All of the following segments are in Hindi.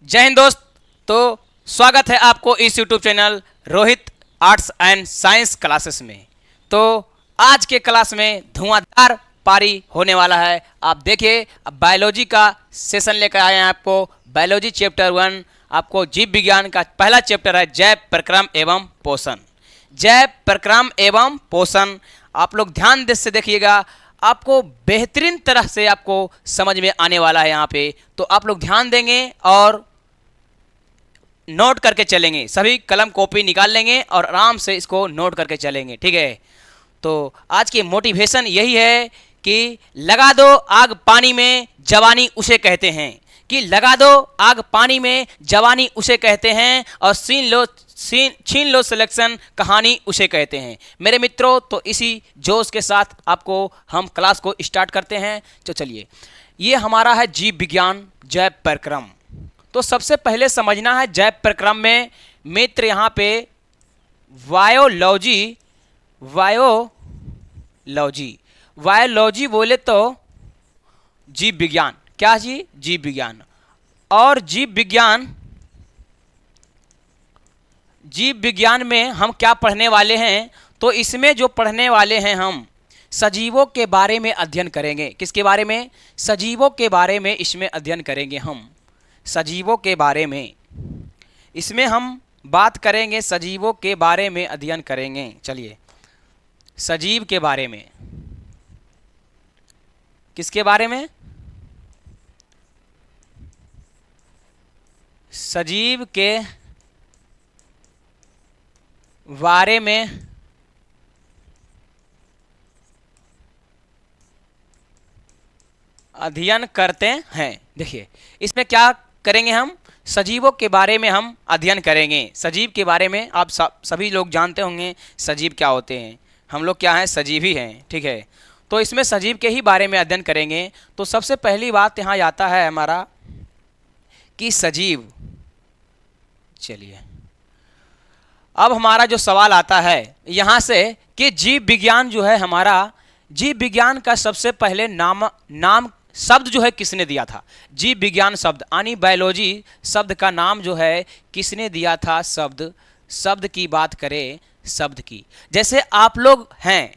जय हिंद दोस्त। तो स्वागत है आपको इस YouTube channel Rohit arts and science classes में। तो आज के क्लास में धुआंधार पारी होने वाला है। आप देखिए, अब बायोलॉजी का सेशन लेकर आए हैं आपको। बायोलॉजी चैप्टर 1, आपको जीव विज्ञान का पहला चैप्टर है जैव प्रक्रम एवं पोषण। जैव प्रक्रम एवं पोषण आप लोग ध्यान से देखिएगा, आपको बेहतरीन तरह से आपको समझ में आने वाला है यहाँ पे। तो आप लोग ध्यान देंगे और नोट करके चलेंगे, सभी कलम कॉपी निकाल लेंगे और आराम से इसको नोट करके चलेंगे, ठीक है। तो आज की मोटिवेशन यही है कि लगा दो आग पानी में, जवानी उसे कहते हैं। कि लगा दो आग पानी में, जवानी उसे कहते हैं, और छीन लो सिलेक्शन, कहानी उसे कहते हैं। मेरे मित्रों, तो इसी जोश के साथ आपको हम क्लास को स्टार्ट करते हैं। तो चलिए, ये हमारा है जीव विज्ञान जैव प्रक्रम। तो सबसे पहले समझना है जैव प्रक्रम में मित्र यहाँ पे वायोलॉजी वायोलॉजी बोले तो जीव विज्ञान। क्या जी? जीव विज्ञान। और जीव विज्ञान में हम क्या पढ़ने वाले हैं? तो इसमें जो पढ़ने वाले हैं, हम सजीवों के बारे में अध्ययन करेंगे। किसके बारे में? सजीवों के बारे में इसमें अध्ययन करेंगे हम। सजीवों के बारे में इसमें हम बात करेंगे, सजीवों के बारे में अध्ययन करेंगे। चलिए, सजीव के बारे में। किसके बारे में? सजीव के बारे में अध्ययन करते हैं। देखिए, इसमें क्या करेंगे हम? सजीवों के बारे में हम अध्ययन करेंगे। सजीव के बारे में आप सभी लोग जानते होंगे सजीव क्या होते हैं। हम लोग क्या हैं? सजीव ही हैं, ठीक है। तो इसमें सजीव के ही बारे में अध्ययन करेंगे। तो सबसे पहली बात यहाँ आता है हमारा कि सजीव। चलिए, अब हमारा जो सवाल आता है यहाँ से कि जीव विज्ञान जो है हमारा, जीव विज्ञान का सबसे पहले नाम शब्द जो है किसने दिया था? जीव विज्ञान शब्द यानी बायोलॉजी शब्द का नाम जो है किसने दिया था? शब्द की बात करें, शब्द की, जैसे आप लोग हैं,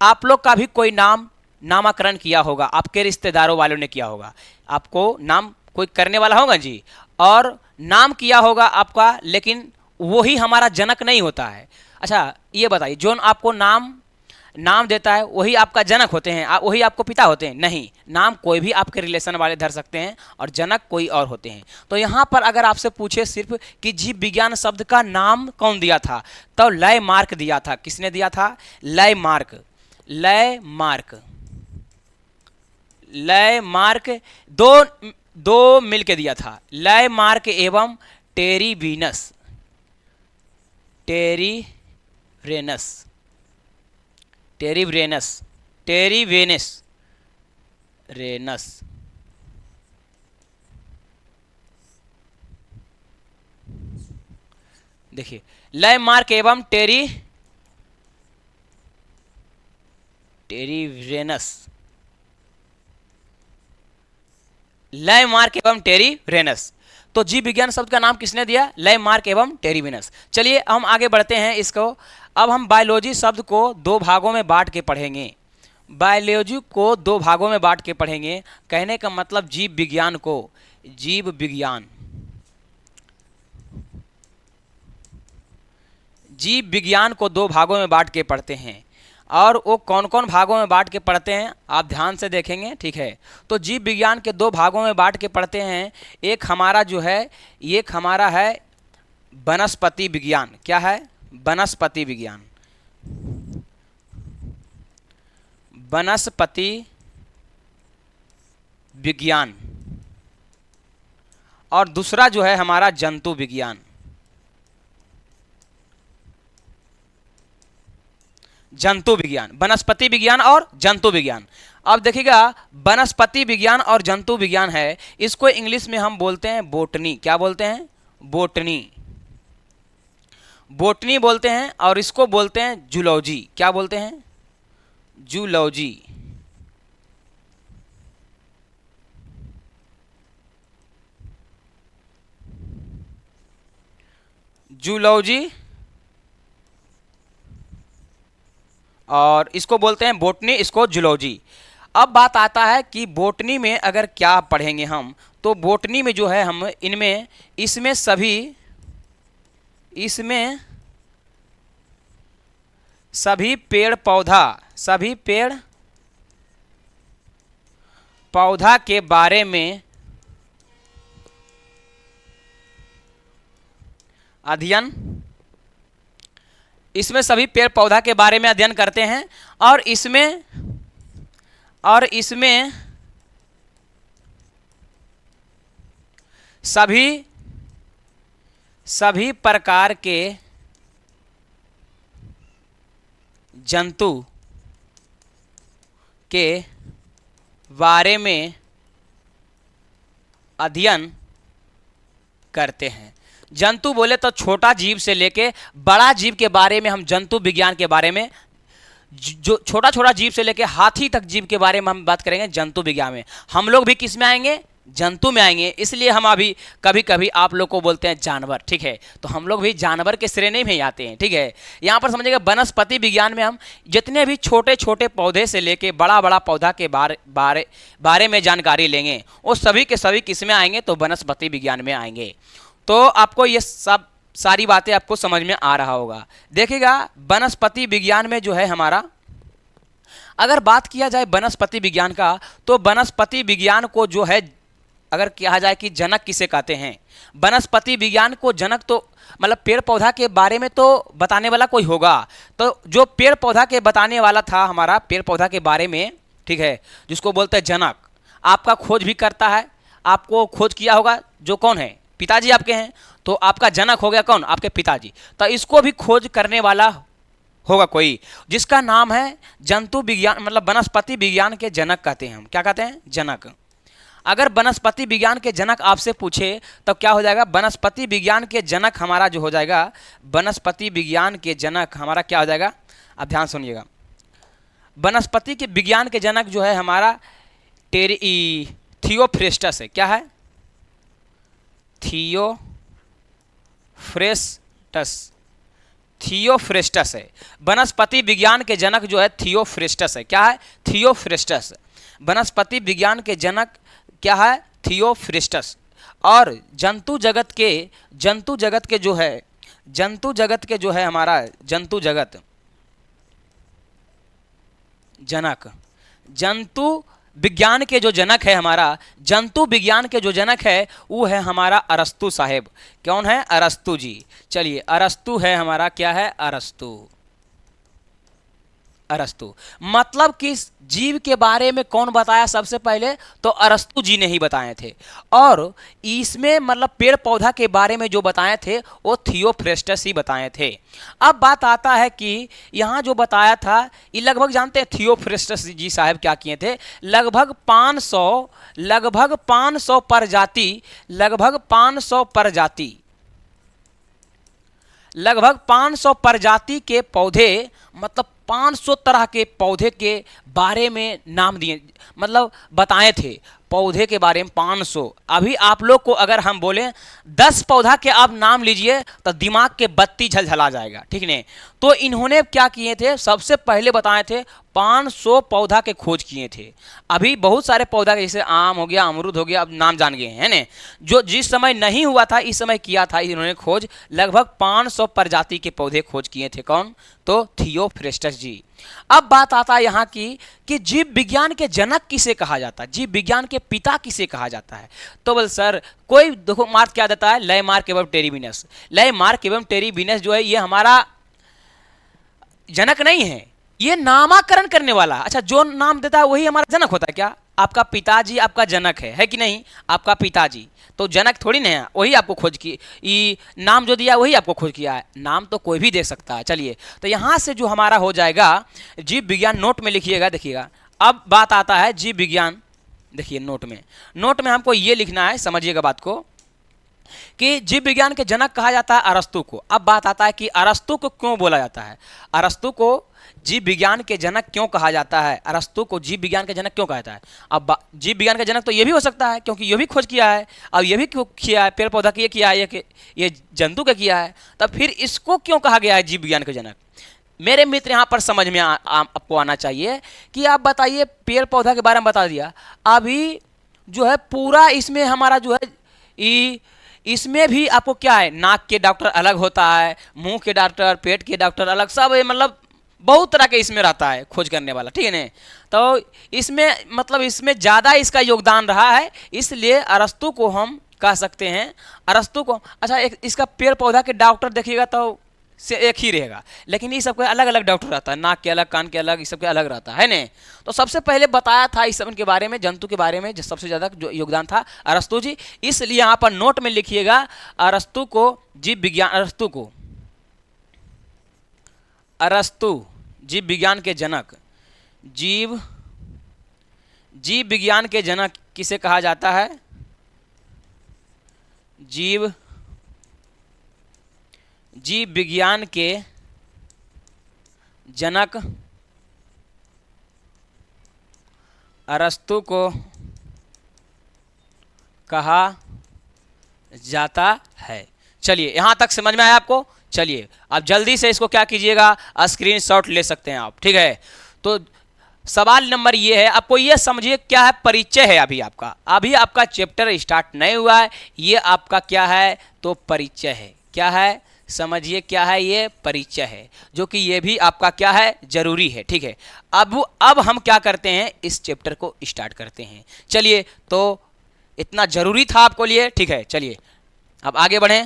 आप लोग का भी कोई नामकरण किया होगा, आपके रिश्तेदारों वालों ने किया होगा। आपको नाम कोई करने वाला होगा जी, और नाम किया होगा आपका, लेकिन वही हमारा जनक नहीं होता है। अच्छा, ये बताइए, जो आपको नाम देता है वही आपका जनक होते हैं? वही आपको पिता होते हैं? नहीं, नाम कोई भी आपके रिलेशन वाले धर सकते हैं और जनक कोई और होते हैं। तो यहाँ पर अगर आपसे पूछे सिर्फ कि जीव विज्ञान शब्द का नाम कौन दिया था, तो लैमार्क दिया था। किसने दिया था? लैमार्क दो मिलके दिया था। लैमार्क एवं टेरीवेनस देखिए, लैमार्क एवं टेरीवेनस। तो जीव विज्ञान शब्द का नाम किसने दिया? लैमार्क एवं टेरीवेनस। चलिए, हम आगे बढ़ते हैं इसको। अब हम बायोलॉजी शब्द को दो भागों में बांट के पढ़ेंगे। बायोलॉजी को दो भागों में बांट के पढ़ेंगे। कहने का मतलब जीव विज्ञान को दो भागों में बांट के पढ़ते हैं। और वो कौन कौन भागों में बांट के पढ़ते हैं आप ध्यान से देखेंगे, ठीक है। तो जीव विज्ञान के दो भागों में बांट के पढ़ते हैं। एक हमारा है वनस्पति विज्ञान। क्या है? वनस्पति विज्ञान। और दूसरा जो है हमारा जंतु विज्ञान। वनस्पति विज्ञान और जंतु विज्ञान। अब देखिएगा, वनस्पति विज्ञान और जंतु विज्ञान है, इसको इंग्लिश में हम बोलते हैं बोटनी। क्या बोलते हैं? बोटनी बोलते हैं। और इसको बोलते हैं जूलॉजी। क्या बोलते हैं? जूलॉजी। जूलॉजी, और इसको बोलते हैं बोटनी, इसको जूलॉजी। अब बात आता है कि बोटनी में अगर क्या पढ़ेंगे हम, तो बोटनी में जो है हम इनमें इसमें सभी पेड़ पौधा के बारे में अध्ययन, इसमें सभी पेड़ पौधा के बारे में अध्ययन करते हैं, और इसमें सभी प्रकार के जंतु के बारे में अध्ययन करते हैं। जंतु बोले तो छोटा जीव से लेके बड़ा जीव के बारे में हम जंतु विज्ञान के बारे में, जो छोटा छोटा जीव से लेके हाथी तक जीव के बारे में हम बात करेंगे जंतु विज्ञान में। हम लोग भी किस में आएंगे? जंतु में आएंगे। इसलिए हम अभी कभी कभी आप लोग को बोलते हैं जानवर, ठीक है, तो हम लोग भी जानवर के श्रेणी में ही आते हैं, ठीक है। यहाँ पर समझिएगा वनस्पति विज्ञान में हम जितने भी छोटे छोटे पौधे से लेके बड़ा बड़ा पौधा के बारे में जानकारी लेंगे, वो सभी के सभी किस में आएंगे? तो वनस्पति विज्ञान में आएंगे। तो आपको ये सब सारी बातें आपको समझ में आ रहा होगा। देखिएगा वनस्पति विज्ञान में जो है हमारा, अगर बात किया जाए वनस्पति विज्ञान का, तो वनस्पति विज्ञान को जो है अगर कहा जाए कि जनक किसे कहते हैं, वनस्पति विज्ञान को जनक तो मतलब पेड़ पौधा के बारे में तो बताने वाला कोई होगा। तो जो पेड़ पौधा के बताने वाला था हमारा, पेड़ पौधा के बारे में, ठीक है, जिसको बोलते हैं जनक, आपका खोज भी करता है। आपको खोज किया होगा जो कौन है? पिताजी आपके हैं, तो आपका जनक हो गया कौन? आपके पिताजी। तो इसको भी खोज करने वाला होगा कोई, जिसका नाम है जंतु विज्ञान, मतलब वनस्पति विज्ञान के जनक कहते हैं हम। क्या कहते हैं? जनक। अगर वनस्पति विज्ञान के जनक आपसे पूछे तो क्या हो जाएगा? वनस्पति विज्ञान के जनक हमारा जो हो जाएगा, वनस्पति विज्ञान के जनक हमारा क्या हो जाएगा? अब ध्यान सुनिएगा, वनस्पति के विज्ञान के जनक जो है हमारा थियोफ्रेस्टस है। क्या है? थियोफ्रेस्टस है। वनस्पति विज्ञान के जनक जो है थियोफ्रेस्टस है। क्या है? थियोफ्रेस्टस। वनस्पति विज्ञान के जनक क्या है? थियोफ्रेस्टस। और जंतु जगत के जो है हमारा जंतु विज्ञान के जो जनक है हमारा, जंतु विज्ञान के जो जनक है वो है हमारा अरस्तु साहेब। कौन है? अरस्तु जी। चलिए अरस्तु है हमारा, क्या है? अरस्तु। मतलब कि जीव के बारे में कौन बताया सबसे पहले? तो अरस्तु जी ने ही बताए थे। और इसमें मतलब पेड़ पौधा के बारे में जो बताए थे वो थियोफ्रेस्टस ही बताए थे। अब बात आता है कि यहाँ जो बताया था ये लगभग जानते हैं थियोफ्रेस्टस जी साहब क्या किए थे? लगभग 500 प्रजाति के पौधे, मतलब 500 तरह के पौधे के बारे में नाम दिए, मतलब बताए थे पौधे के बारे में 500। अभी आप लोग को अगर हम बोलें 10 पौधा के आप नाम लीजिए तो दिमाग के बत्ती झलझला जाएगा, ठीक नहीं? तो इन्होंने क्या किए थे? सबसे पहले बताए थे 500 पौधा के खोज किए थे। अभी बहुत सारे पौधा जैसे आम हो गया, अमरूद हो गया, अब नाम जान गए हैं ना, जो जिस समय नहीं हुआ था इस समय किया था इन्होंने खोज। लगभग 500 प्रजाति के पौधे खोज किए थे। कौन? तो थियोफ्रेस्टस जी। अब बात आता है यहाँ की कि जीव विज्ञान के जनक किसे कहा जाता है, जीव विज्ञान के पिता किसे कहा जाता है? तो बोल सर कोई देखो मार्क क्या देता है? लैमार्क एवं टेरीविनस। लैमार्क एवं टेरीविनस जो है ये हमारा जनक नहीं है, ये नामकरण करने वाला। अच्छा, जो नाम देता है वही हमारा जनक होता है क्या? आपका पिताजी आपका जनक है कि नहीं? आपका पिताजी तो जनक थोड़ी नहीं है, वही आपको खोज की नाम जो दिया वही आपको खोज किया है। नाम तो कोई भी दे सकता है। चलिए तो यहाँ से जो हमारा हो जाएगा जीव विज्ञान, नोट में लिखिएगा, देखिएगा। अब बात आता है जीव विज्ञान, देखिए नोट में हमको ये लिखना है, समझिएगा बात को, कि जीव विज्ञान के जनक कहा जाता है अरस्तु को। अब बात आता है कि अरस्तु को क्यों बोला जाता है? अरस्तु को जीव विज्ञान के जनक क्यों कहा जाता है? अरस्तु को जीव विज्ञान के जनक क्यों कहा जाता है? अब जीव विज्ञान का जनक तो ये भी हो सकता है क्योंकि ये भी खोज किया है, अब ये भी किया है, पेड़ पौधा की ये किया है, ये जंतु का किया है, तब फिर इसको क्यों कहा गया है जीव विज्ञान के जनक? मेरे मित्र यहाँ पर समझ में आपको आना चाहिए कि आप बताइए, पेड़ पौधा के बारे में बता दिया, अभी जो है पूरा इसमें हमारा जो है इसमें भी आपको क्या है, नाक के डॉक्टर अलग होता है, मुंह के डॉक्टर, पेट के डॉक्टर अलग, सब मतलब बहुत तरह के इसमें रहता है खोज करने वाला, ठीक है ना। तो इसमें मतलब इसमें ज़्यादा इसका योगदान रहा है, इसलिए अरस्तु को हम कह सकते हैं, अरस्तु को। अच्छा, एक इसका पेड़ पौधा के डॉक्टर देखिएगा तो से एक ही रहेगा, लेकिन ये सबका अलग अलग डॉक्टर रहता है, नाक के अलग, कान के अलग, ये सबके अलग रहता है ना। तो सबसे पहले बताया था इस सब के बारे में, जंतु के बारे में जो सबसे ज़्यादा जो योगदान था अरस्तु जी। इसलिए यहाँ पर नोट में लिखिएगा अरस्तु को जीव विज्ञान, अरस्तु जीव विज्ञान के जनक, जीव विज्ञान के जनक किसे कहा जाता है? जीव विज्ञान के जनक अरस्तु को कहा जाता है। चलिए, यहां तक समझ में आया आपको? चलिए अब जल्दी से इसको क्या कीजिएगा, स्क्रीनशॉट ले सकते हैं आप, ठीक है। तो सवाल नंबर ये है, आपको ये समझिए क्या है, परिचय है अभी आपका चैप्टर स्टार्ट नहीं हुआ है, ये आपका क्या है, तो परिचय है। क्या है, समझिए क्या है, ये परिचय है, जो कि ये भी आपका क्या है, जरूरी है, ठीक है। अब हम क्या करते हैं, इस चैप्टर को स्टार्ट करते हैं। चलिए, तो इतना जरूरी था आपको लिए, ठीक है। चलिए अब आगे बढ़ें,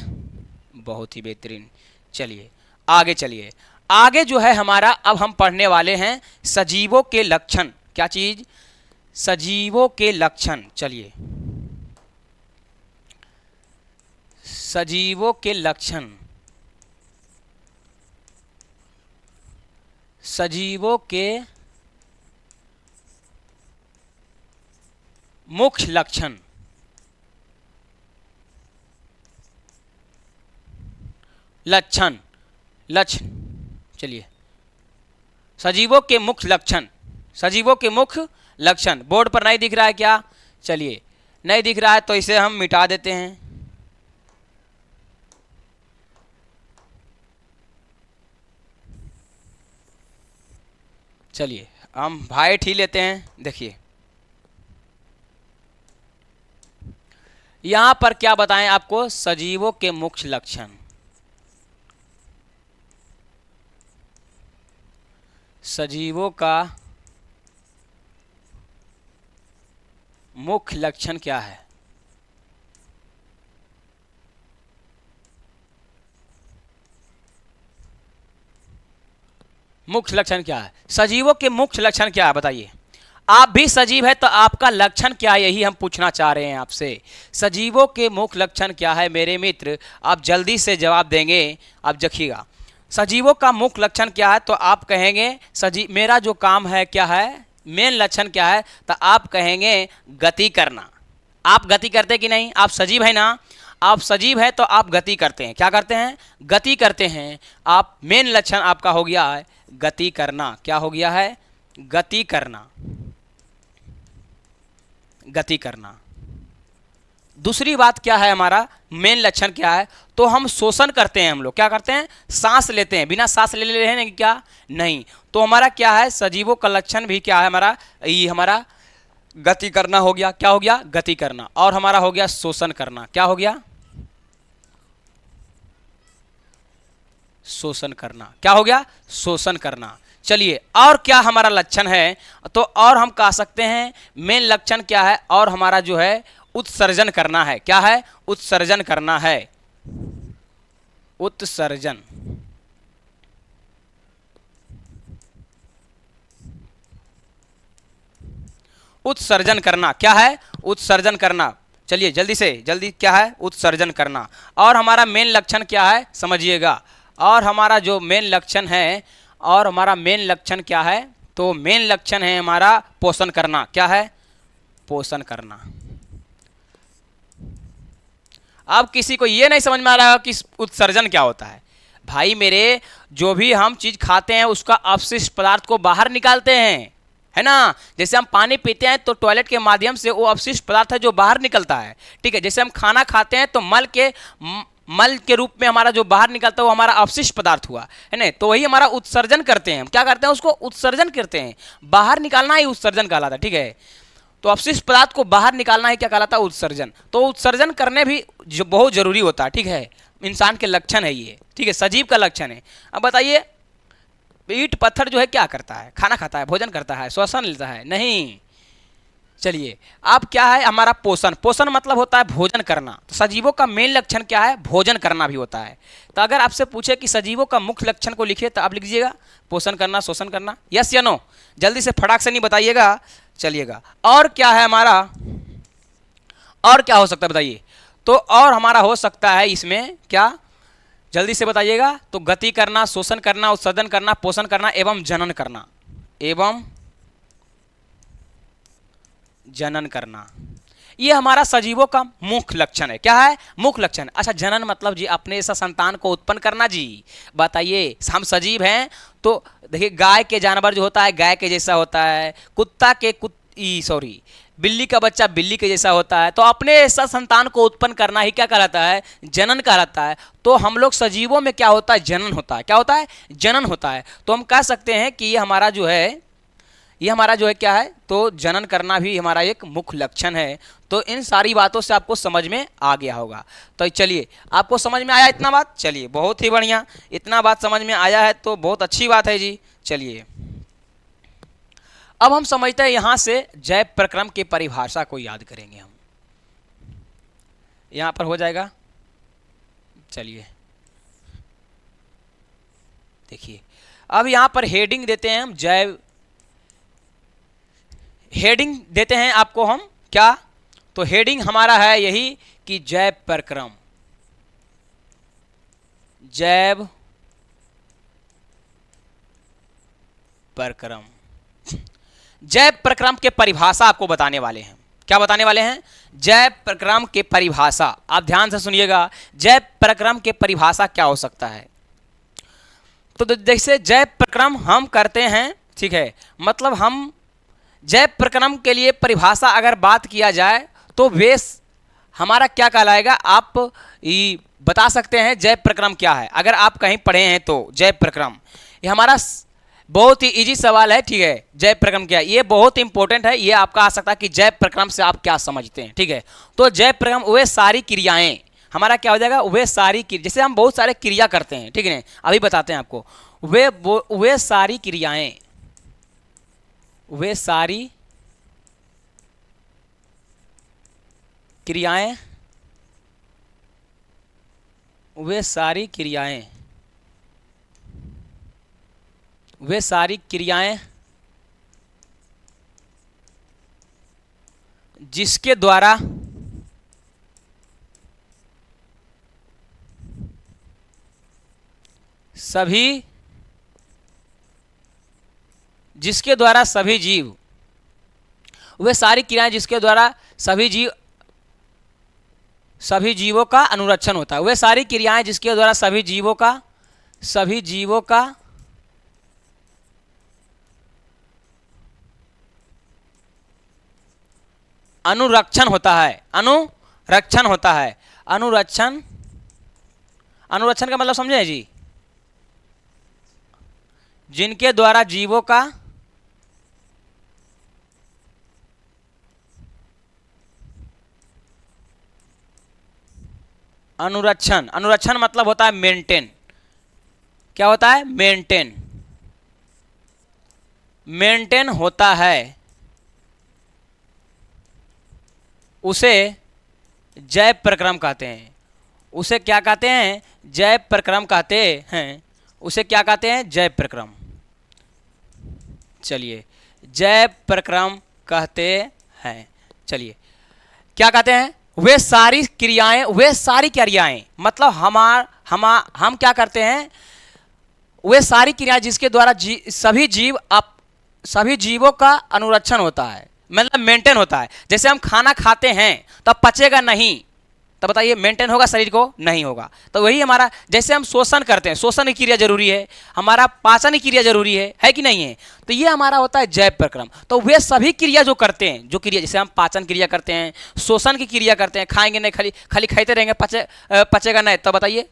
बहुत ही बेहतरीन। चलिए आगे चलिए, आगे जो है हमारा, अब हम पढ़ने वाले हैं सजीवों के लक्षण। क्या चीज? सजीवों के लक्षण। चलिए, सजीवों के लक्षण, सजीवों के मुख्य लक्षण, लक्षण। चलिए, सजीवों के मुख्य लक्षण, सजीवों के मुख्य लक्षण। बोर्ड पर नहीं दिख रहा है क्या? चलिए, नहीं दिख रहा है तो इसे हम मिटा देते हैं। चलिए हम वाइट ही लेते हैं। देखिए यहां पर क्या बताएं आपको, सजीवों के मुख्य लक्षण। सजीवों का मुख्य लक्षण क्या है? मुख्य लक्षण क्या है? सजीवों के मुख्य लक्षण क्या है, बताइए। आप भी सजीव है तो आपका लक्षण क्या है, यही हम पूछना चाह रहे हैं आपसे। सजीवों के मुख्य लक्षण क्या है मेरे मित्र? आप जल्दी से जवाब देंगे। आप देखिएगा, सजीवों का मुख्य लक्षण क्या है, तो आप कहेंगे मेरा जो काम है क्या है, मेन लक्षण क्या है, तो आप कहेंगे गति करना। आप गति करते कि नहीं? आप सजीव है ना, आप सजीव है तो आप गति करते हैं। क्या करते हैं? गति करते हैं। आप मेन लक्षण आपका हो गया है गति करना। क्या हो गया है? गति करना, गति करना। दूसरी बात क्या है, हमारा मेन लक्षण क्या है, तो हम शोषण करते हैं। हम लोग क्या करते हैं? सांस लेते हैं। बिना सांस ले रहे हैं क्या? नहीं। तो हमारा क्या है, सजीवों का लक्षण भी क्या है हमारा, ये हमारा गति करना हो गया। क्या हो गया? गति करना। और हमारा हो गया शोषण करना। क्या हो गया? शोषण करना। क्या हो गया? शोषण करना। चलिए, और क्या हमारा लक्षण है, तो और हम कह सकते हैं मेन लक्षण क्या है, और हमारा जो है उत्सर्जन करना है। क्या है? उत्सर्जन करना है। उत्सर्जन। उत्सर्जन करना। क्या है? उत्सर्जन करना। चलिए जल्दी से जल्दी, क्या है? उत्सर्जन करना। और हमारा मेन लक्षण क्या है, समझिएगा। और हमारा जो मेन लक्षण है, और हमारा मेन लक्षण क्या है, तो मेन लक्षण है हमारा पोषण करना। क्या है? पोषण करना। अब किसी को ये नहीं समझ में आ रहा कि उत्सर्जन क्या होता है, भाई मेरे, जो भी हम चीज खाते हैं उसका अपशिष्ट पदार्थ को बाहर निकालते हैं, है ना। जैसे हम पानी पीते हैं तो टॉयलेट के माध्यम से वो अपशिष्ट पदार्थ है जो बाहर निकलता है, ठीक है। जैसे हम खाना खाते हैं तो मल के रूप में हमारा जो बाहर निकलता है वो हमारा अपशिष्ट पदार्थ हुआ, है ना। तो वही हमारा उत्सर्जन करते हैं, हम क्या करते हैं उसको उत्सर्जन करते हैं, बाहर निकालना ही उत्सर्जन कहलाता है, ठीक है। तो अपशिष्ट पदार्थ को बाहर निकालना ही क्या कहलाता है, उत्सर्जन। तो उत्सर्जन करने भी जो बहुत जरूरी होता है, ठीक है। इंसान के लक्षण है ये, ठीक है, सजीव का लक्षण है। अब बताइए, ईंट पत्थर जो है क्या करता है, खाना खाता है, भोजन करता है, श्वसन लेता है, नहीं। चलिए, अब क्या है हमारा पोषण। पोषण मतलब होता है भोजन करना। तो सजीवों का मेन लक्षण क्या है, भोजन करना भी होता है। तो अगर आपसे पूछे कि सजीवों का मुख्य लक्षण को लिखिए तो आप लिख दीजिएगा पोषण करना, शोषण करना, यस या नो। जल्दी से फटाक से नहीं बताइएगा, चलिएगा। और क्या है हमारा, और क्या हो सकता है बताइए। तो और हमारा हो सकता है इसमें क्या, जल्दी से बताइएगा। तो गति करना, शोषण करना, उत्सर्जन करना, पोषण करना एवं जनन करना, एवं जनन करना, ये हमारा सजीवों का मुख्य लक्षण है। क्या है, मुख्य लक्षण। अच्छा, जनन मतलब जी अपने ऐसा संतान को उत्पन्न करना जी। बताइए, हम सजीव हैं तो देखिए, गाय के जानवर जो होता है गाय के जैसा होता है, कुत्ता के बिल्ली का बच्चा बिल्ली के जैसा होता है। तो अपने ऐसा संतान को उत्पन्न करना ही क्या कहलाता है, जनन कहलाता है। तो हम लोग सजीवों में क्या होता है, जनन होता है। क्या होता है, जनन होता है। तो हम कह सकते हैं कि ये हमारा जो है क्या है, तो जनन करना भी हमारा एक मुख्य लक्षण है। तो इन सारी बातों से आपको समझ में आ गया होगा। तो चलिए, आपको समझ में आया इतना बात, चलिए बहुत ही बढ़िया, इतना बात समझ में आया है तो बहुत अच्छी बात है जी। चलिए, अब हम समझते हैं यहां से जैव प्रक्रम की परिभाषा को याद करेंगे हम। यहां पर हो जाएगा, चलिए देखिए, अब यहां पर हेडिंग देते हैं हम, जैव हेडिंग देते हैं आपको हम क्या, तो हेडिंग हमारा है यही कि जैव प्रक्रम, जैव प्रक्रम। जैव प्रक्रम के परिभाषा आपको बताने वाले हैं। क्या बताने वाले हैं, जैव प्रक्रम के परिभाषा। आप ध्यान से सुनिएगा, जैव प्रक्रम के परिभाषा क्या हो सकता है। तो जैसे जैव प्रक्रम हम करते हैं, ठीक है, मतलब हम जैव प्रक्रम के लिए परिभाषा अगर बात किया जाए तो वे हमारा क्या कहलाएगा, आप बता सकते हैं जैव प्रक्रम क्या है। अगर आप कहीं पढ़े हैं तो जैव प्रक्रम, ये हमारा बहुत ही इजी सवाल है, ठीक है। जैव प्रक्रम क्या है, ये बहुत इंपॉर्टेंट है। ये आपका आ सकता है कि जैव प्रक्रम से आप क्या समझते हैं, ठीक है। तो जैव प्रक्रम वे सारी क्रियाएं, हमारा क्या हो जाएगा, वे सारी क्रिया, जैसे हम बहुत सारे क्रिया करते हैं, ठीक है, अभी बताते हैं आपको। वे सारी क्रियाएं, वे सारी क्रियाएं, वे सारी क्रियाएं, वे सारी क्रियाएं जिसके द्वारा सभी जीव, वे सारी क्रियाएं जिसके द्वारा सभी जीवों का अनुरक्षण होता है। वे सारी क्रियाएं जिसके द्वारा सभी जीवों का अनुरक्षण होता है, अनुरक्षण होता है। अनुरक्षण का मतलब समझे जी, जिनके द्वारा जीवों का अनुरक्षण मतलब होता है मेंटेन। क्या होता है, मेंटेन होता है, उसे जैव प्रक्रम कहते हैं। उसे क्या कहते हैं, जैव प्रक्रम कहते हैं। उसे क्या कहते हैं, जैव प्रक्रम। चलिए, जैव प्रक्रम कहते हैं। चलिए, क्या कहते हैं, वे सारी क्रियाएं मतलब हम क्या करते हैं, वे सारी क्रियाएं जिसके द्वारा सभी जीवों का अनुरक्षण होता है, मतलब मेंटेन होता है। जैसे हम खाना खाते हैं तब पचेगा नहीं, तो बताइए मेंटेन होगा शरीर को? नहीं होगा। तो वही हमारा, जैसे हम शोषण करते हैं, शोषण की क्रिया जरूरी है, हमारा पाचन की क्रिया जरूरी है कि नहीं है? तो ये हमारा होता है जैव प्रक्रम। तो वे सभी क्रिया जो करते हैं, जो क्रिया, जैसे हम पाचन क्रिया करते हैं, शोषण की क्रिया करते हैं, खाएंगे नहीं, खाली खाली खाते रहेंगे, पचेगा नहीं, तो बताइए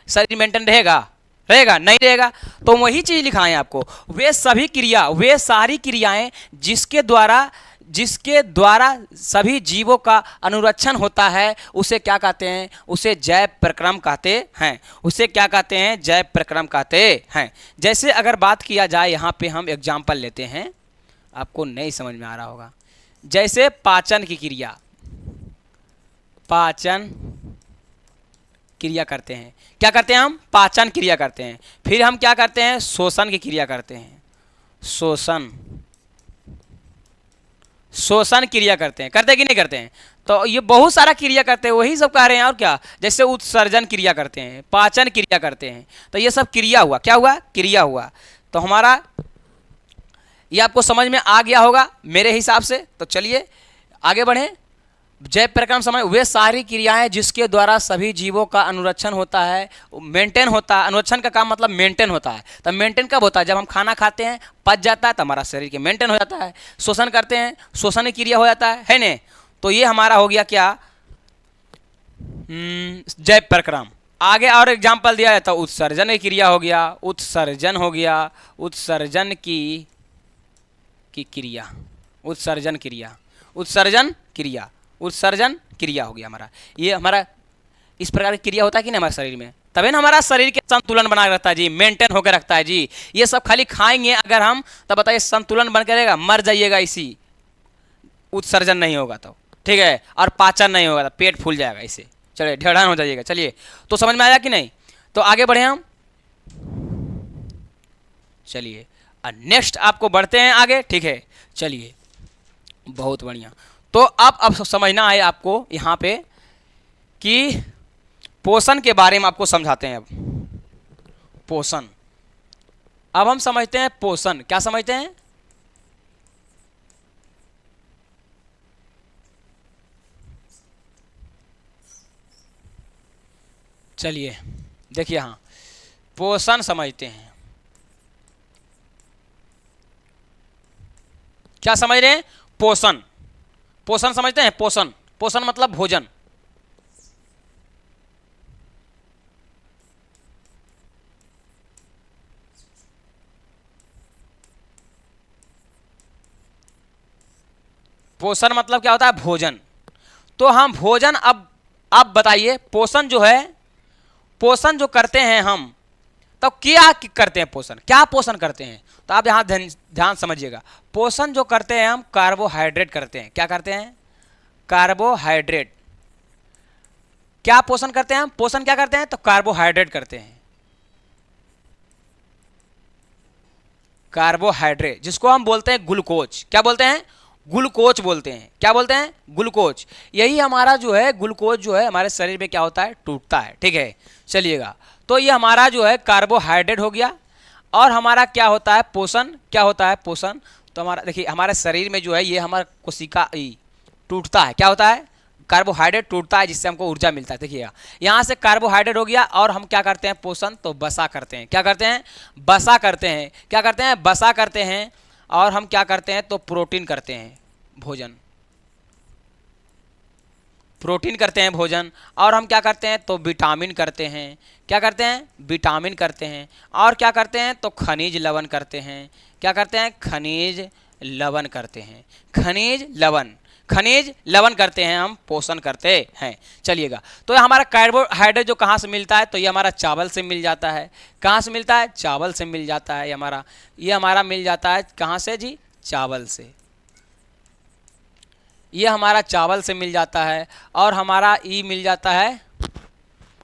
शरीर मेंटेन रहेगा? रहेगा नहीं रहेगा। तो वही चीज लिखा है आपको, वे सभी क्रिया, वे सारी क्रियाएं जिसके द्वारा सभी जीवों का अनुरक्षण होता है, उसे क्या कहते हैं? उसे जैव प्रक्रम कहते हैं। उसे क्या कहते हैं? जैव प्रक्रम कहते हैं। जैसे अगर बात किया जाए, यहाँ पे हम एग्जाम्पल लेते हैं, आपको नहीं समझ में आ रहा होगा। जैसे पाचन की क्रिया, पाचन क्रिया करते हैं, क्या करते हैं हम? पाचन क्रिया करते हैं। फिर हम क्या करते हैं? शोषण की क्रिया करते हैं, शोषण क्रिया करते हैं, करते हैं कि नहीं करते हैं? तो ये बहुत सारा क्रिया करते हैं, वही सब कह रहे हैं। और क्या? जैसे उत्सर्जन क्रिया करते हैं, पाचन क्रिया करते हैं, तो ये सब क्रिया हुआ। क्या हुआ? क्रिया हुआ। तो हमारा ये आपको समझ में आ गया होगा मेरे हिसाब से। तो चलिए आगे बढ़ें। जैव प्रक्रम समय, वे सारी क्रियाएं जिसके द्वारा सभी जीवों का अनुरक्षण होता है, मेंटेन होता है। अनुरक्षण का काम मतलब मेंटेन होता है। तो मेंटेन कब होता है? जब हम खाना खाते हैं, पच जाता है, तो हमारा शरीर के मेंटेन हो जाता है। शोषण करते हैं, शोषण की क्रिया हो जाता है नहीं? तो ये हमारा हो गया क्या? जैव प्रक्रम। आगे और एग्जाम्पल दिया है, तो उत्सर्जन की क्रिया हो गया, उत्सर्जन हो गया, उत्सर्जन की क्रिया, उत्सर्जन क्रिया, उत्सर्जन क्रिया, उत्सर्जन क्रिया हो गया हमारा। ये हमारा इस प्रकार की क्रिया होता है कि नहीं हमारे शरीर में? तभी ना हमारा शरीर के संतुलन बना के रखता है जी, मेंटेन होकर रखता है जी। ये सब खाली खाएंगे अगर हम, तो बताइए संतुलन बन के रहेगा? मर जाइएगा इसी, उत्सर्जन नहीं होगा तो, ठीक है, और पाचन नहीं होगा तो पेट फूल जाएगा इससे, चलिए ढेड़ान हो जाइएगा। चलिए, तो समझ में आया कि नहीं? तो आगे बढ़े हम, चलिए नेक्स्ट आपको बढ़ते हैं आगे, ठीक है। चलिए बहुत बढ़िया। तो अब समझना है आपको यहाँ पे कि पोषण के बारे में आपको समझाते हैं। अब पोषण, अब हम समझते हैं पोषण। क्या समझते हैं? चलिए देखिए, हाँ पोषण समझते हैं। क्या समझ रहे हैं? पोषण, पोषण समझते हैं? पोषण, पोषण मतलब भोजन। पोषण मतलब क्या होता है? भोजन। तो हम भोजन, अब बताइए पोषण जो है, पोषण जो करते हैं हम, तो क्या करते हैं? पोषण, क्या पोषण करते हैं? तो आप यहाँ ध्यान समझिएगा। पोषण जो करते हैं हम, कार्बोहाइड्रेट करते हैं। क्या करते हैं? कार्बोहाइड्रेट। क्या पोषण करते हैं हम? पोषण क्या करते हैं? तो कार्बोहाइड्रेट करते हैं। कार्बोहाइड्रेट, जिसको हम बोलते हैं ग्लूकोज। क्या बोलते हैं? ग्लूकोज बोलते हैं। क्या बोलते हैं? ग्लूकोज। यही हमारा जो है ग्लूकोज जो है हमारे शरीर में क्या होता है? टूटता है, ठीक है। चलिएगा, तो ये हमारा जो है कार्बोहाइड्रेट हो गया। और हमारा क्या होता है? पोषण। क्या होता है? पोषण। तो हमारा देखिए, हमारे शरीर में जो है ये हमारा कोशिका टूटता है। क्या होता है? कार्बोहाइड्रेट टूटता है, जिससे हमको ऊर्जा मिलता है। देखिएगा, यहाँ से कार्बोहाइड्रेट हो गया, और हम क्या करते हैं? पोषण, तो बसा करते हैं। क्या करते हैं? बसा करते हैं। क्या करते हैं? बसा करते हैं। और हम क्या करते हैं? तो प्रोटीन करते हैं, भोजन, प्रोटीन करते हैं भोजन। और हम क्या करते हैं? तो विटामिन करते हैं। क्या करते हैं? विटामिन करते हैं। और क्या करते हैं? तो खनिज लवण करते हैं। क्या करते हैं? खनिज लवण करते हैं। खनिज लवण, खनिज लवण करते हैं, हम पोषण करते हैं। चलिएगा, तो हमारा कार्बोहाइड्रेट जो कहाँ से मिलता है? तो ये हमारा चावल से मिल जाता है। कहाँ से मिलता है? चावल से मिल जाता है। ये हमारा मिल जाता है कहाँ से जी? चावल से। ये हमारा चावल से मिल जाता है। और हमारा ई मिल जाता है,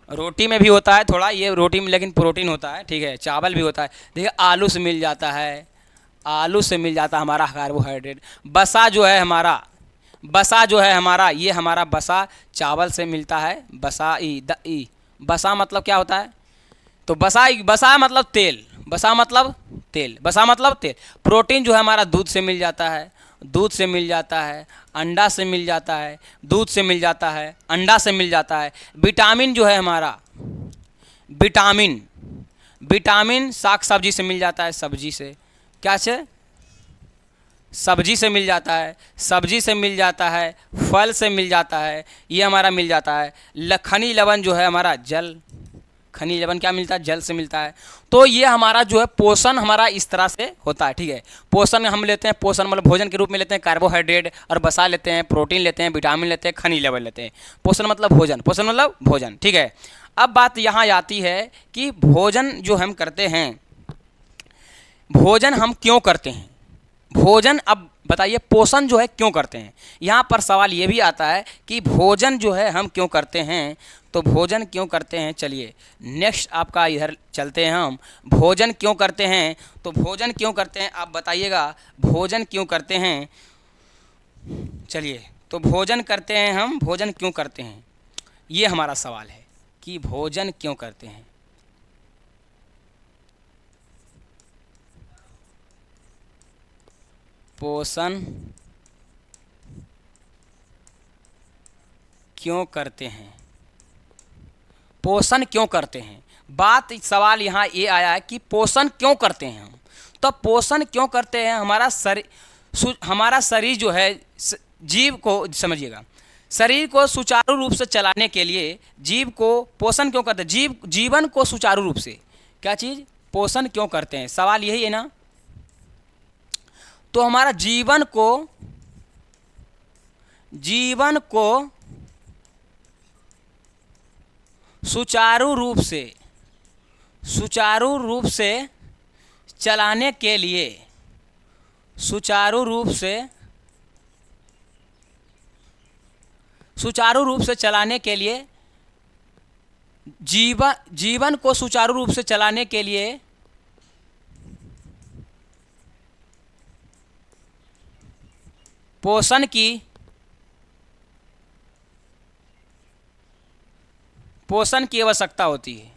रोटी में भी होता है थोड़ा, ये रोटी में लेकिन प्रोटीन होता है, ठीक है। चावल भी होता है, देखिए आलू से मिल जाता है, आलू से मिल जाता है हमारा कार्बोहाइड्रेट। बसा जो है हमारा, बसा जो है हमारा, ये हमारा बसा चावल से मिलता है। बसा ई बसा मतलब क्या होता है? तो बसा मतलब तेल, बसा मतलब तेल, बसा मतलब तेल। प्रोटीन जो है हमारा दूध से मिल जाता है, दूध से मिल जाता है, अंडा से मिल जाता है, दूध से मिल जाता है, अंडा से मिल जाता है। विटामिन जो है हमारा, विटामिन विटामिन साग सब्जी से मिल जाता है, सब्जी से, क्या से, सब्जी से मिल जाता है, सब्जी से मिल जाता है, फल से मिल जाता है, ये हमारा मिल जाता है। खनिज लवण जो है हमारा जल, खनिज लवण क्या मिलता है, जल से मिलता है। तो ये हमारा जो है पोषण हमारा इस तरह से होता है, ठीक है। पोषण हम लेते हैं, पोषण मतलब भोजन के रूप में लेते हैं कार्बोहाइड्रेट और वसा लेते हैं, प्रोटीन लेते हैं, विटामिन लेते हैं, खनिज लवण लेते हैं। पोषण मतलब भोजन, पोषण मतलब भोजन, ठीक है। अब बात यहाँ आती है कि भोजन जो हम करते हैं, भोजन हम क्यों करते हैं, भोजन, अब बताइए पोषण जो है क्यों करते हैं। यहाँ पर सवाल ये भी आता है कि भोजन जो है हम क्यों करते हैं, तो भोजन क्यों करते हैं, चलिए नेक्स्ट आपका इधर चलते हैं हम। भोजन क्यों करते हैं, तो भोजन क्यों करते हैं आप बताइएगा, भोजन क्यों करते हैं। चलिए तो भोजन करते हैं हम, भोजन क्यों करते हैं, ये हमारा सवाल है कि भोजन क्यों करते हैं। पोषण क्यों करते हैं, पोषण क्यों करते हैं। बात सवाल यहाँ ये आया है कि पोषण क्यों करते हैं हम। तो पोषण क्यों करते हैं, हमारा शरीर जो है, जीव को समझिएगा, शरीर को सुचारू रूप से चलाने के लिए जीव को पोषण क्यों करते हैं, जीवन को सुचारू रूप से, क्या चीज़, पोषण क्यों करते हैं, सवाल यही है ना। तो हमारा जीवन को सुचारू रूप से चलाने के लिए, सुचारू रूप से चलाने के लिए, जीवन को सुचारू रूप से चलाने के लिए पोषण की आवश्यकता होती है।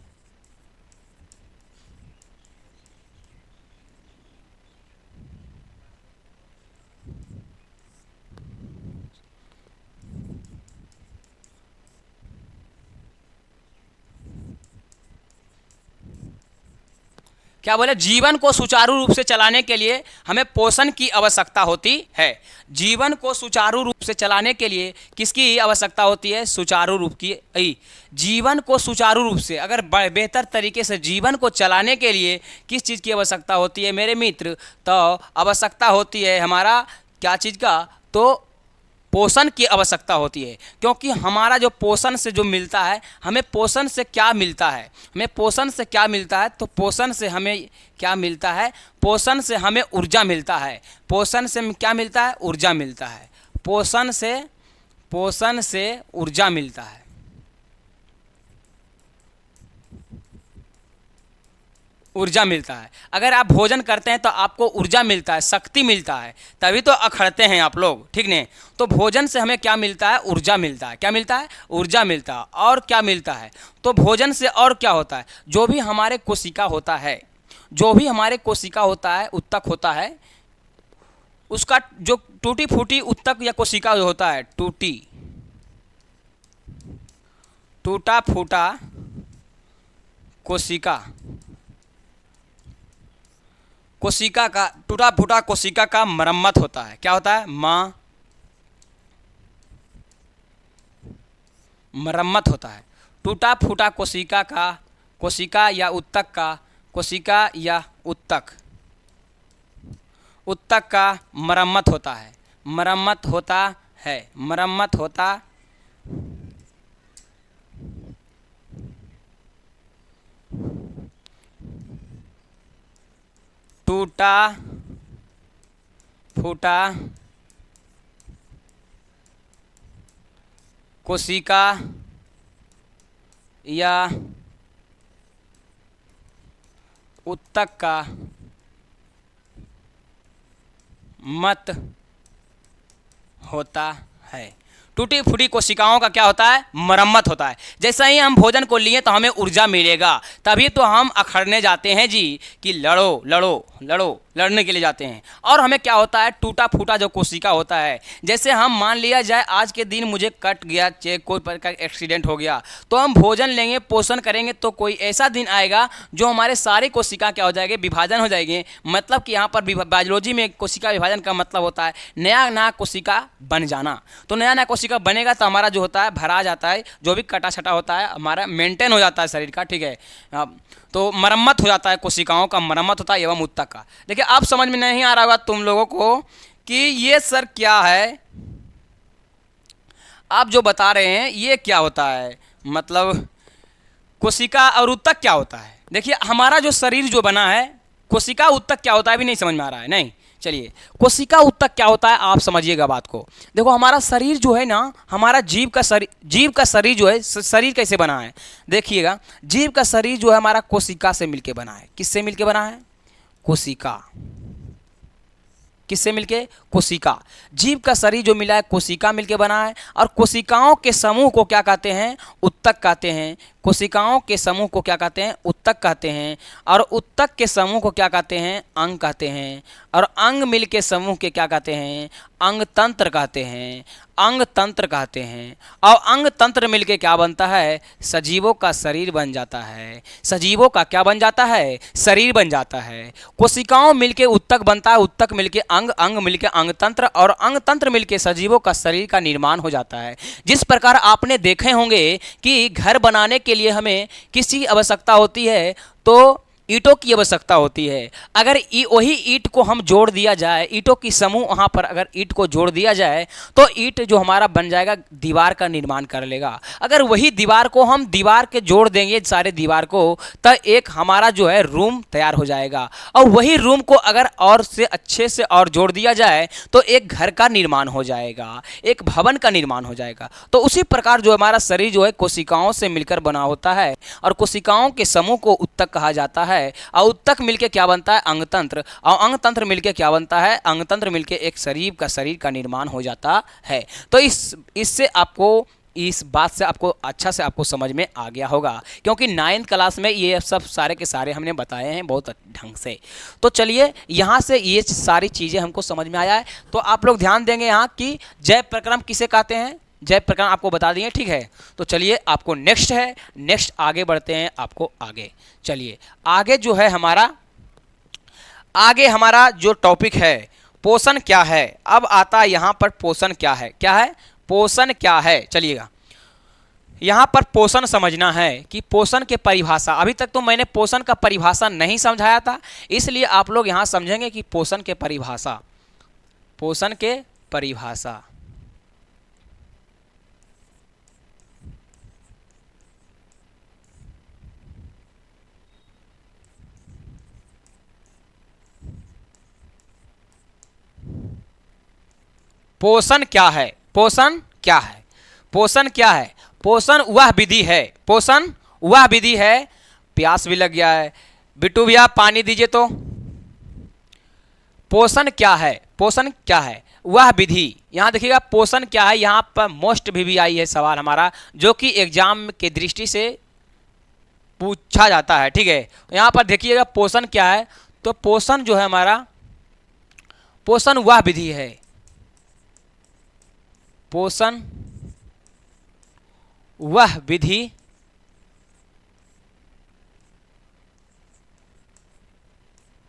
क्या बोले, जीवन को सुचारू रूप से चलाने के लिए हमें पोषण की आवश्यकता होती है। जीवन को सुचारू रूप से चलाने के लिए किसकी आवश्यकता होती है, सुचारू रूप की। जीवन को सुचारू रूप से, अगर बेहतर तरीके से जीवन को चलाने के लिए किस चीज़ की आवश्यकता होती है मेरे मित्र, तो आवश्यकता होती है हमारा क्या चीज़ का, तो पोषण की आवश्यकता होती है। क्योंकि हमारा जो पोषण से जो मिलता है, हमें पोषण से क्या मिलता है, हमें पोषण से क्या मिलता है, तो पोषण से हमें क्या मिलता है, पोषण से हमें ऊर्जा मिलता है। पोषण से क्या मिलता है, ऊर्जा मिलता है। पोषण से ऊर्जा मिलता है। ऊर्जा मिलता है। अगर आप भोजन करते हैं तो आपको ऊर्जा मिलता है, शक्ति मिलता है, तभी तो अखड़ते हैं आप लोग, ठीक नहीं। तो भोजन से हमें क्या मिलता है, ऊर्जा मिलता है। क्या मिलता है, ऊर्जा मिलता है। और क्या मिलता है, तो भोजन से और क्या होता है, जो भी हमारे कोशिका होता है, उत्तक होता है, उसका जो टूटी फूटी उत्तक या कोशिका जो होता है, टूटा फूटा कोशिका का मरम्मत होता है। क्या होता है, मरम्मत होता है। टूटा फूटा कोशिका या उत्तक का मरम्मत होता है। टूटा फूटा कोशिका या उत्तक का मत होता है। टूटी फूटी कोशिकाओं का क्या होता है, मरम्मत होता है। जैसे ही हम भोजन को लिए तो हमें ऊर्जा मिलेगा, तभी तो हम अखड़ने जाते हैं जी, कि लड़ो लड़ो लड़ो लड़ने के लिए जाते हैं। और हमें क्या होता है, टूटा फूटा जो कोशिका होता है, जैसे हम मान लिया जाए आज के दिन मुझे कट गया, चेक कोई प्रकार का एक्सीडेंट हो गया, तो हम भोजन लेंगे, पोषण करेंगे, तो कोई ऐसा दिन आएगा जो हमारे सारी कोशिका क्या हो जाएंगे, विभाजन हो जाएंगे। मतलब कि यहाँ पर बायोलॉजी में कोशिका विभाजन का मतलब होता है नया नया कोशिका बन जाना। तो नया नया कोशिका बनेगा तो हमारा जो होता है भरा जाता है, जो भी कटा छटा होता है हमारा मेंटेन हो जाता है शरीर का, ठीक है। तो मरम्मत हो जाता है, कोशिकाओं का मरम्मत होता है एवं उत्तक का। देखिए आप समझ में नहीं आ रहा होगा तुम लोगों को कि ये सर क्या है, आप जो बता रहे हैं ये क्या होता है, मतलब कोशिका और उत्तक क्या होता है। देखिए हमारा जो शरीर जो बना है, कोशिका उत्तक क्या होता है अभी नहीं समझ में आ रहा है, नहीं चलिए कोशिका उत्तक क्या होता है आप समझिएगा बात को। देखो हमारा शरीर जो है ना, हमारा जीव का शरीर जो है, शरीर कैसे बना है देखिएगा। जीव का शरीर जो है हमारा कोशिका से मिलके बना है। किससे मिलके बना है, कोशिका। किससे मिलके, कोशिका। जीव का शरीर जो मिला है कोशिका मिलके बना है। और कोशिकाओं के समूह को क्या कहते हैं, उत्तक कहते हैं। कोशिकाओं के समूह को क्या कहते हैं, उत्तक कहते हैं। और उत्तक के समूह को क्या कहते हैं, अंग कहते हैं। और अंग मिल के समूह के क्या कहते हैं, अंग तंत्र कहते हैं। अंग तंत्र कहते हैं। और अंग तंत्र मिलके क्या बनता है, सजीवों का शरीर बन जाता है। सजीवों का क्या बन जाता है, शरीर बन जाता है। कोशिकाओं मिलके उत्तक बनता है, उत्तक मिलके अंग, अंग मिलके अंग तंत्र, और अंग तंत्र मिलके सजीवों का शरीर का निर्माण हो जाता है। जिस प्रकार आपने देखे होंगे कि घर बनाने के लिए हमें किसकी आवश्यकता होती है, तो ईंटों की आवश्यकता होती है। अगर वही ईंट को हम जोड़ दिया जाए, ईंटों की समूह वहाँ पर अगर ईंट को जोड़ दिया जाए तो ईंट जो हमारा बन जाएगा दीवार का निर्माण कर लेगा। अगर वही दीवार को हम दीवार के जोड़ देंगे सारे दीवार को, तो एक हमारा जो है रूम तैयार हो जाएगा। और वही रूम को अगर और से अच्छे से और जोड़ दिया जाए तो एक घर का निर्माण हो जाएगा, एक भवन का निर्माण हो जाएगा। तो उसी प्रकार जो हमारा शरीर जो है कोशिकाओं से मिलकर बना होता है, और कोशिकाओं के समूह को उत्तक कहा जाता है। और उत्तक मिलके क्या बनता है, अंगतंत्र। और अंगतंत्र मिलके क्या बनता है, अंगतंत्र मिलके एक शरीर का निर्माण हो जाता है। तो इससे आपको, इस बात से आपको अच्छा से आपको समझ में आ गया होगा, क्योंकि 9th क्लास में ये सब सारे के सारे हमने बताए हैं बहुत ढंग से। तो चलिए यहाँ से ये सारी चीज़ें हमको समझ में आया है। तो आप लोग ध्यान देंगे यहाँ कि जैव प्रक्रम किसे कहते हैं, जैव प्रक्रम आपको बता दिए, ठीक है। तो चलिए आपको नेक्स्ट है, नेक्स्ट आगे बढ़ते हैं आपको आगे। चलिए आगे जो है हमारा, आगे हमारा जो टॉपिक है पोषण क्या है। अब आता है यहाँ पर पोषण क्या है, क्या है पोषण क्या है। चलिएगा यहाँ पर पोषण समझना है कि पोषण के परिभाषा, अभी तक तो मैंने पोषण का परिभाषा नहीं समझाया था, इसलिए आप लोग यहाँ समझेंगे कि पोषण के परिभाषा, पोषण के परिभाषा। पोषण क्या है, पोषण क्या है, पोषण क्या है। पोषण वह विधि है, पोषण वह विधि है, प्यास भी लग गया है, बिट्टू भैया पानी दीजिए तो। पोषण क्या है, पोषण क्या है, वह विधि। यहाँ देखिएगा पोषण क्या है, यहाँ पर मोस्ट भी आई है सवाल हमारा, जो कि एग्जाम के दृष्टि से पूछा जाता है, ठीक है। यहाँ पर देखिएगा पोषण क्या है, तो पोषण जो है हमारा, पोषण वह विधि है, पोषण वह विधि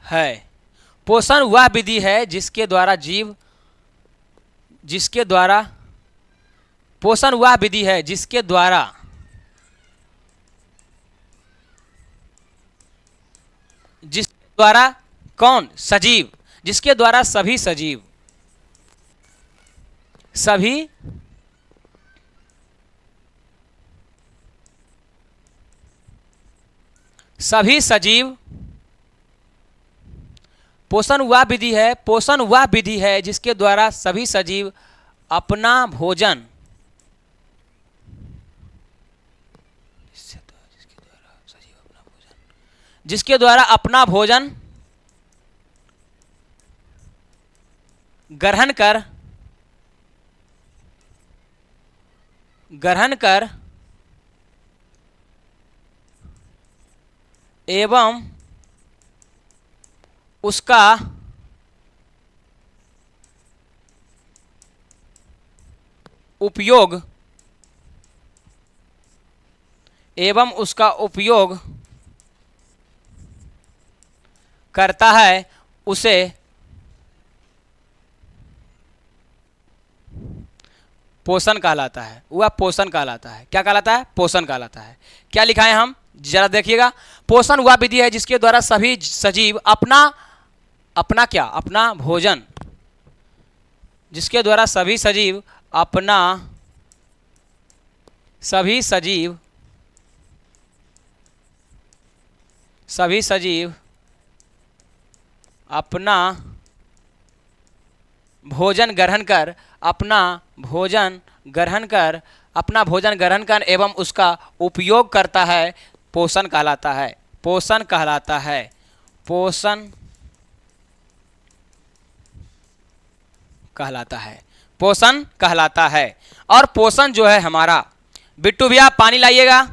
है, पोषण वह विधि है जिसके द्वारा जीव, जिसके द्वारा, पोषण वह विधि है जिसके द्वारा कौन, सजीव, जिसके द्वारा सभी सजीव, सभी सजीव, पोषण वह विधि है, पोषण वह विधि है जिसके द्वारा सभी सजीव अपना भोजन, जिसके द्वारा अपना भोजन ग्रहण कर एवं उसका उपयोग एवं उसका उपयोग करता है उसे पोषण कहलाता है। वह पोषण कहलाता है। क्या कहलाता है? पोषण कहलाता है। क्या लिखा है हम जरा देखिएगा। पोषण वह विधि है जिसके द्वारा सभी सजीव अपना क्या? अपना भोजन, जिसके द्वारा सभी सजीव अपना भोजन ग्रहण कर एवं उसका उपयोग करता है, पोषण कहलाता है। पोषण कहलाता है। पोषण कहलाता है। पोषण कहलाता है। और पोषण जो है हमारा, बिट्टू भैया पानी लाइएगा।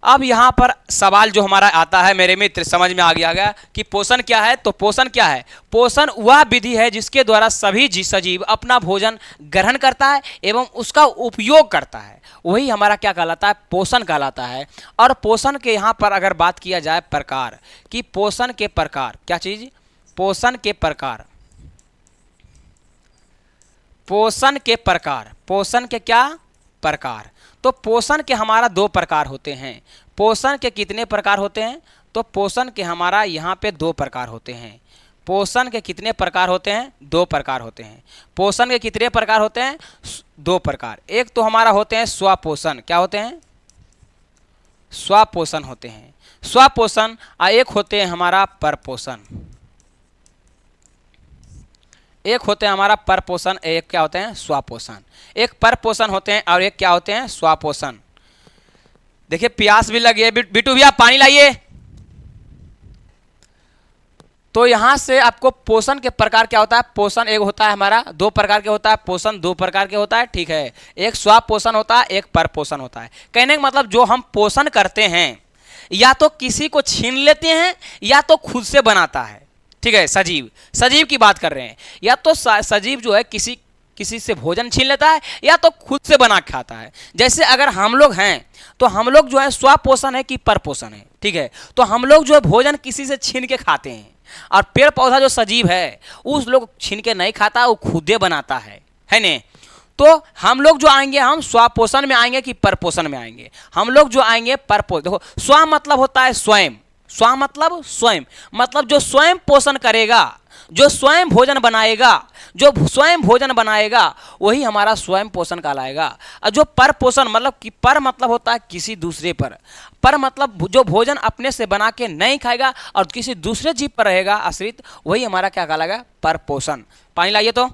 अब यहाँ पर सवाल जो हमारा आता है मेरे मित्र, समझ में आ गया कि पोषण क्या है। तो पोषण क्या है? पोषण वह विधि है जिसके द्वारा सभी सजीव अपना भोजन ग्रहण करता है एवं उसका उपयोग करता है, वही हमारा क्या कहलाता है? पोषण कहलाता है। और पोषण के यहाँ पर अगर बात किया जाए प्रकार, कि पोषण के प्रकार, क्या चीज? पोषण के प्रकार। पोषण के प्रकार, पोषण के क्या प्रकार? तो पोषण के हमारा दो प्रकार होते हैं। पोषण के कितने प्रकार होते हैं? तो पोषण के हमारा यहाँ पे दो प्रकार होते हैं। पोषण के कितने प्रकार होते हैं? दो प्रकार होते हैं। पोषण के कितने प्रकार होते हैं? दो प्रकार। एक तो हमारा होते हैं स्वपोषण। क्या होते हैं? स्वपोषण होते हैं। स्वपोषण। और एक होते हैं हमारा परपोषण। एक होते हैं हमारा परपोषण, एक क्या होते हैं? स्वपोषण। एक परपोषण होते हैं और एक क्या होते हैं? स्वपोषण। देखिए प्यास भी लगी है, बिट्टू भैया पानी लाइए। तो यहां से आपको पोषण के प्रकार क्या होता है? पोषण एक होता है हमारा, दो प्रकार के होता है। पोषण दो प्रकार के होता है, ठीक है। एक स्वपोषण होता है, एक परपोषण होता है। कहने का मतलब जो हम पोषण करते हैं या तो किसी को छीन लेते हैं या तो खुद से बनाता है, ठीक है। सजीव की बात कर रहे हैं। या तो सजीव जो है किसी से भोजन छीन लेता है या तो खुद से बना खाता है। जैसे अगर हम लोग हैं तो हम लोग जो है स्वपोषण है कि परपोषण है, ठीक है। तो हम लोग जो है भोजन किसी से छीन के खाते हैं, और पेड़ पौधा जो सजीव है उस लोग छीन के नहीं खाता, वो खुदे बनाता है ने। तो हम लोग जो आएंगे, हम स्वपोषण में आएंगे कि परपोषण में आएंगे? हम लोग जो आएंगे परपोषण। देखो स्व मतलब होता है स्वयं। स्व मतलब स्वयं, मतलब जो स्वयं पोषण करेगा, जो स्वयं भोजन बनाएगा, वही हमारा स्वयं पोषण कहलाएगा। और जो पर पोषण मतलब कि पर मतलब होता है किसी दूसरे पर मतलब जो भोजन अपने से बना के नहीं खाएगा और किसी दूसरे जीव पर रहेगा आश्रित, वही हमारा क्या कहलाएगा? पर पोषण। पानी लाइए। तो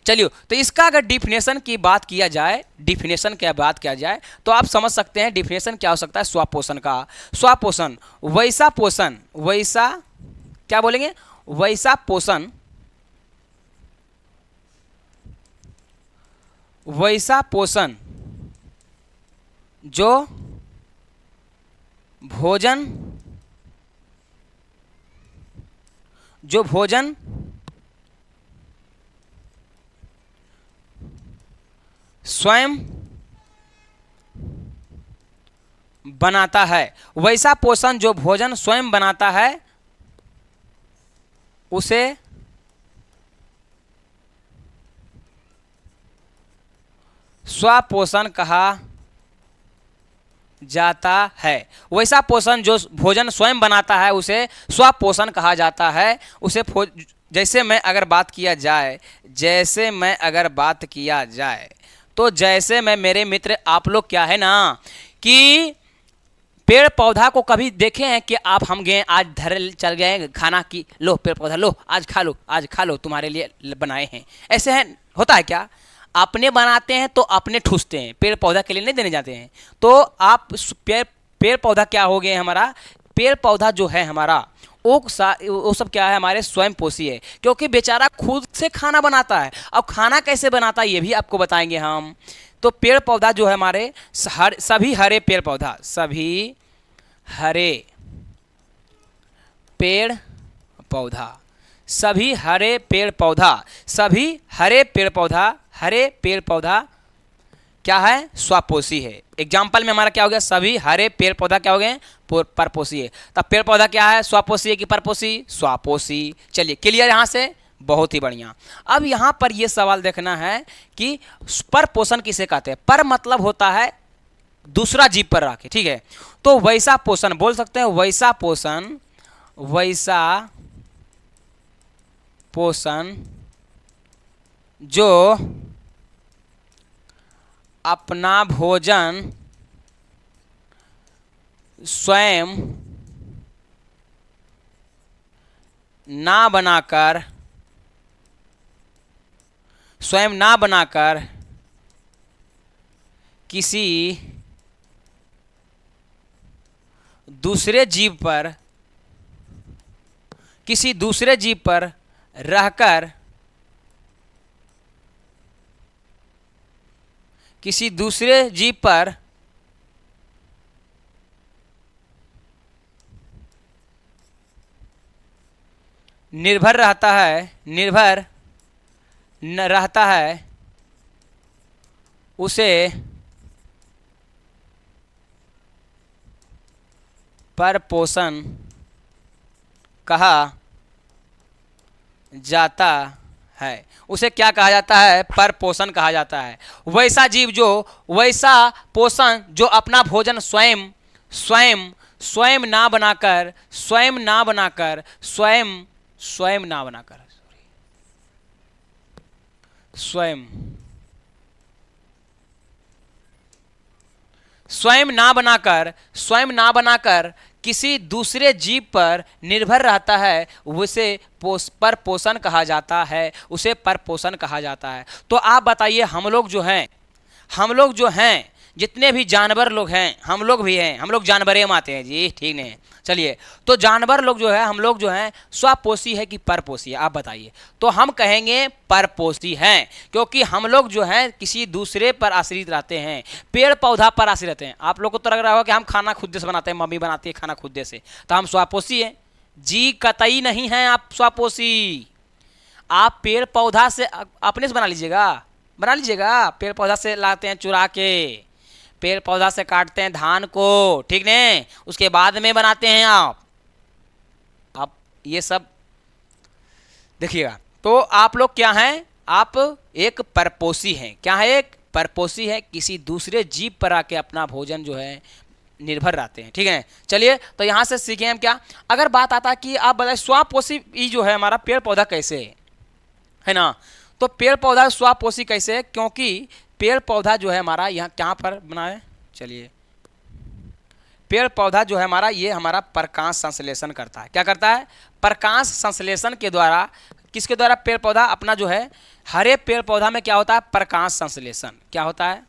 चलिए, तो इसका अगर डिफिनेशन की बात किया जाए, तो आप समझ सकते हैं डिफिनेशन क्या हो सकता है स्वपोषण का। स्वपोषण वैसा पोषण, वैसा क्या बोलेंगे? वैसा पोषण, वैसा पोषण जो भोजन स्वयं बनाता है। वैसा पोषण जो भोजन स्वयं बनाता है उसे स्वपोषण कहा जाता है। वैसा पोषण जो भोजन स्वयं बनाता है उसे स्वपोषण कहा जाता है। उसे जैसे मैं अगर बात किया जाए तो जैसे मैं मेरे मित्र आप लोग क्या है ना कि पेड़ पौधा को कभी देखे हैं कि आप हम गए आज चल गए खाना की, लो पेड़ पौधा लो आज खा लो तुम्हारे लिए बनाए हैं, ऐसे है होता है क्या? अपने बनाते हैं तो अपने ठूसते हैं, पेड़ पौधा के लिए नहीं देने जाते हैं। तो आप पेड़ पौधा क्या हो गए हमारा? पेड़ पौधा जो है हमारा वो सब क्या है? हमारे स्वयं पोषी है, क्योंकि बेचारा खुद से खाना बनाता है। अब खाना कैसे बनाता है ये भी आपको बताएंगे हम। तो पेड़ पौधा जो है हमारे सभी हरे पेड़ पौधा, सभी हरे पेड़ पौधा, सभी हरे पेड़ पौधा, सभी हरे पेड़ पौधा, हरे पेड़ पौधा क्या है? स्वापोषी है। एग्जाम्पल में हमारा क्या हो गया? सभी हरे पेड़ पौधा क्या हो गए? परपोषी है। तब पेड़ पौधा क्या है? स्वापोषी है कि परपोषी? स्वापोषी। चलिए क्लियर यहाँ से? बहुत ही बढ़िया। अब यहाँ पर यह सवाल देखना है कि पर पोषण किसे कहते हैं? पर मतलब होता है दूसरा जीव पर रखे, ठीक है। तो वैसा पोषण बोल सकते हैं, वैसा पोषण, वैसा पोषण जो अपना भोजन स्वयं ना बनाकर, स्वयं ना बनाकर किसी दूसरे जीव पर, किसी दूसरे जीव पर रहकर, किसी दूसरे जीव पर निर्भर रहता है, निर्भर न रहता है, उसे परपोषण कहा जाता है। उसे क्या कहा जाता है? परपोषण कहा जाता है। वैसा जीव जो, वैसा पोषण जो अपना भोजन स्वयं स्वयं स्वयं ना बनाकर, स्वयं ना बनाकर, स्वयं स्वयं ना बनाकर, स्वयं स्वयं ना बनाकर, स्वयं ना बनाकर किसी दूसरे जीव पर निर्भर रहता है, उसे परपोषण कहा जाता है, उसे परपोषण कहा जाता है। तो आप बताइए, हम लोग जो हैं, हम लोग जो हैं, जितने भी जानवर लोग हैं, हम लोग भी हैं, हम लोग जानवरे में आते हैं जी, ठीक नहीं? चलिए, तो जानवर लोग जो है, हम लोग जो हैं, स्वपोषी है कि परपोषी है? आप बताइए। तो हम कहेंगे परपोषी हैं, क्योंकि हम लोग जो हैं किसी दूसरे पर आश्रित रहते हैं, पेड़ पौधा पर आश्रित रहते हैं। आप लोग को तो लग रहा होगा कि हम खाना खुद से बनाते हैं, मम्मी बनाती है खाना खुद से, तो हम स्वपोषी हैं? जी कतई नहीं है आप स्वपोषी। आप पेड़ पौधा से अपने से बना लीजिएगा, बना लीजिएगा। पेड़ पौधा से लाते हैं चुरा के, पेड़ पौधा से काटते हैं धान को, ठीक नहीं? उसके बाद में बनाते हैं आप ये सब देखिएगा। तो आप लोग क्या हैं? आप एक परपोषी हैं। क्या है? एक परपोषी है, किसी दूसरे जीव पर आके अपना भोजन जो है निर्भर रहते हैं, ठीक है। चलिए, तो यहाँ से सीखें हम क्या। अगर बात आता कि आप बताए स्वपोषी जो है हमारा पेड़ पौधा कैसे है ना, तो पेड़ पौधा स्वपोषी कैसे है? क्योंकि पेड़ पौधा जो है हमारा यहाँ कहाँ पर बना है? चलिए, पेड़ पौधा जो है हमारा, ये हमारा प्रकाश संश्लेषण करता है। क्या करता है? प्रकाश संश्लेषण के द्वारा, किसके द्वारा? पेड़ पौधा अपना जो है, हरे पेड़ पौधा में क्या होता है? प्रकाश संश्लेषण। क्या होता है?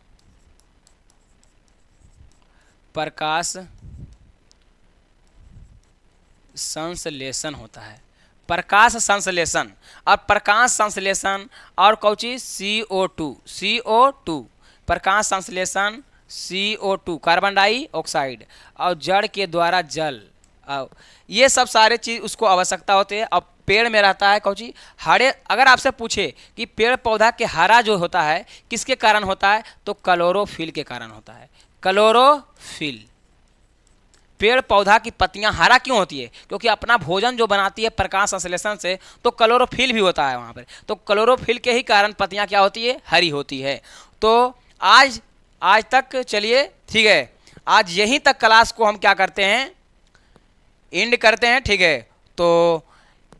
प्रकाश संश्लेषण होता है, प्रकाश संश्लेषण। और प्रकाश संश्लेषण और कौन चीज? CO2, CO2, प्रकाश संश्लेषण CO2, कार्बन डाइऑक्साइड, और जड़ के द्वारा जल, ये सब सारे चीज उसको आवश्यकता होती है। अब पेड़ में रहता है कौन चीज? हरे। अगर आपसे पूछे कि पेड़ पौधा के हरा जो होता है किसके कारण होता है, तो क्लोरोफिल के कारण होता है। क्लोरोफिल। पेड़ पौधा की पत्तियां हरा क्यों होती है? क्योंकि अपना भोजन जो बनाती है प्रकाश संश्लेषण से, तो क्लोरोफिल भी होता है वहाँ पर। तो क्लोरोफिल के ही कारण पत्तियां क्या होती है? हरी होती है। तो आज तक चलिए, ठीक है, आज यहीं तक क्लास को हम क्या करते हैं? एंड करते हैं, ठीक है। तो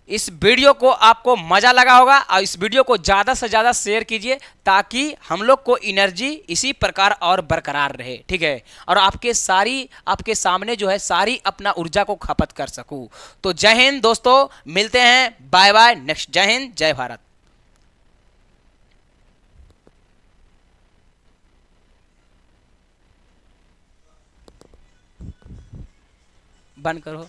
इस वीडियो को आपको मज़ा लगा होगा, और इस वीडियो को ज़्यादा से ज़्यादा शेयर कीजिए, ताकि हम लोग को एनर्जी इसी प्रकार और बरकरार रहे, ठीक है। और आपके सामने जो है सारी अपना ऊर्जा को खपत कर सकूं। तो जय हिंद दोस्तों, मिलते हैं, बाय बाय, नेक्स्ट। जय हिंद, जय भारत। बंद करो।